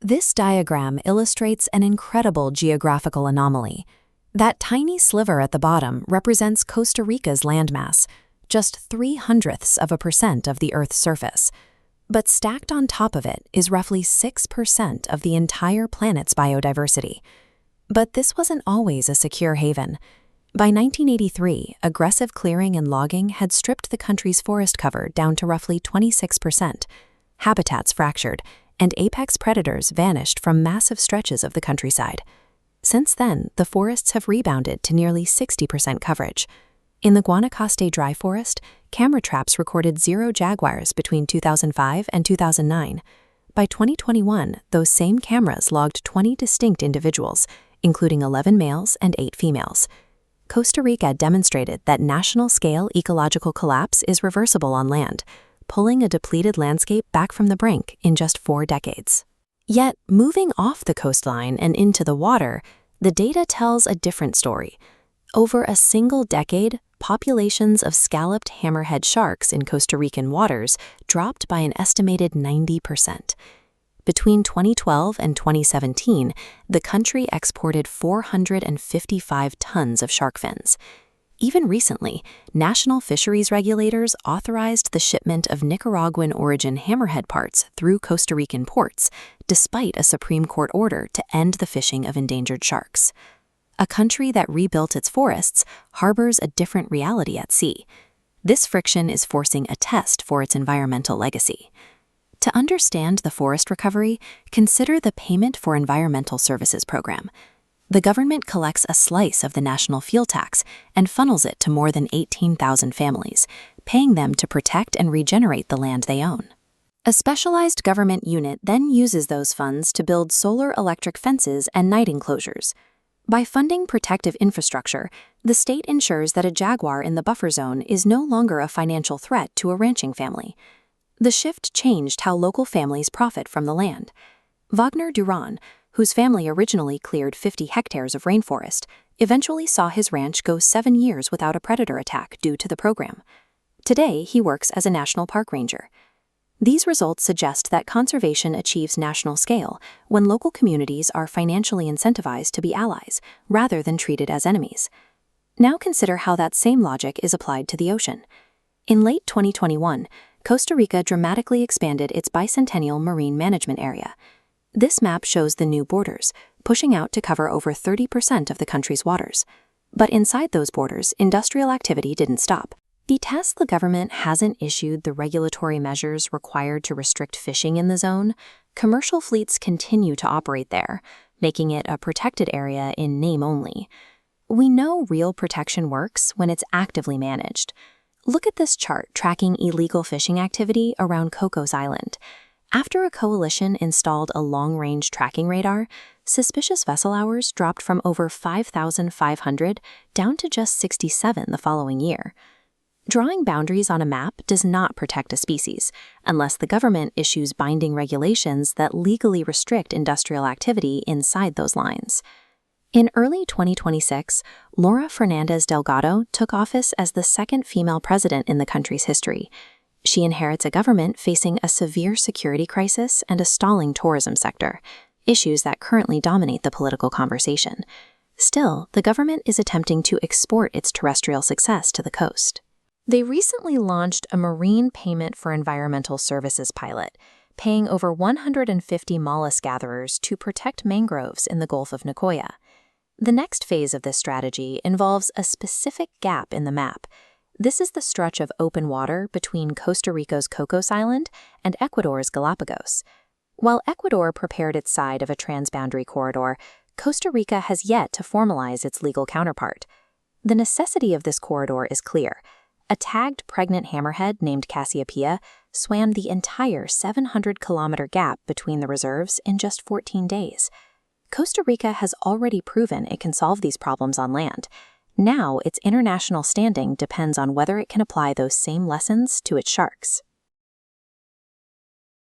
This diagram illustrates an incredible geographical anomaly. That tiny sliver at the bottom represents Costa Rica's landmass, just 0.03% of the Earth's surface. But stacked on top of it is roughly 6% of the entire planet's biodiversity. But this wasn't always a secure haven. By 1983, aggressive clearing and logging had stripped the country's forest cover down to roughly 26%. Habitats fractured, and apex predators vanished from massive stretches of the countryside. Since then, the forests have rebounded to nearly 60% coverage. In the Guanacaste dry forest, camera traps recorded 0 jaguars between 2005 and 2009. By 2021, those same cameras logged 20 distinct individuals, including 11 males and 8 females. Costa Rica demonstrated that national-scale ecological collapse is reversible on land, pulling a depleted landscape back from the brink in just 4 decades. Yet, moving off the coastline and into the water, the data tells a different story. Over a single decade, populations of scalloped hammerhead sharks in Costa Rican waters dropped by an estimated 90%. Between 2012 and 2017, the country exported 455 tons of shark fins. Even recently, national fisheries regulators authorized the shipment of Nicaraguan-origin hammerhead parts through Costa Rican ports, despite a Supreme Court order to end the fishing of endangered sharks. A country that rebuilt its forests harbors a different reality at sea. This friction is forcing a test for its environmental legacy. To understand the forest recovery, consider the Payment for Environmental Services program. The government collects a slice of the national fuel tax and funnels it to more than 18,000 families, paying them to protect and regenerate the land they own. A specialized government unit then uses those funds to build solar electric fences and night enclosures. By funding protective infrastructure, the state ensures that a jaguar in the buffer zone is no longer a financial threat to a ranching family. The shift changed how local families profit from the land. Wagner Duran, whose family originally cleared 50 hectares of rainforest, eventually saw his ranch go 7 years without a predator attack due to the program. Today, he works as a national park ranger. These results suggest that conservation achieves national scale when local communities are financially incentivized to be allies, rather than treated as enemies. Now consider how that same logic is applied to the ocean. In late 2021, Costa Rica dramatically expanded its bicentennial marine management area. This map shows the new borders, pushing out to cover over 30% of the country's waters. But inside those borders, industrial activity didn't stop. Because the government hasn't issued the regulatory measures required to restrict fishing in the zone, commercial fleets continue to operate there, making it a protected area in name only. We know real protection works when it's actively managed. Look at this chart tracking illegal fishing activity around Cocos Island. After a coalition installed a long-range tracking radar, suspicious vessel hours dropped from over 5,500 down to just 67 the following year. Drawing boundaries on a map does not protect a species, unless the government issues binding regulations that legally restrict industrial activity inside those lines. In early 2026, Laura Fernandez Delgado took office as the second female president in the country's history. She inherits a government facing a severe security crisis and a stalling tourism sector, issues that currently dominate the political conversation. Still, the government is attempting to export its terrestrial success to the coast. They recently launched a marine payment for environmental services pilot, paying over 150 mollusk gatherers to protect mangroves in the Gulf of Nicoya. The next phase of this strategy involves a specific gap in the map. This is the stretch of open water between Costa Rica's Cocos Island and Ecuador's Galapagos. While Ecuador prepared its side of a transboundary corridor, Costa Rica has yet to formalize its legal counterpart. The necessity of this corridor is clear. A tagged pregnant hammerhead named Cassiopeia swam the entire 700-kilometer gap between the reserves in just 14 days. Costa Rica has already proven it can solve these problems on land. Now, its international standing depends on whether it can apply those same lessons to its sharks.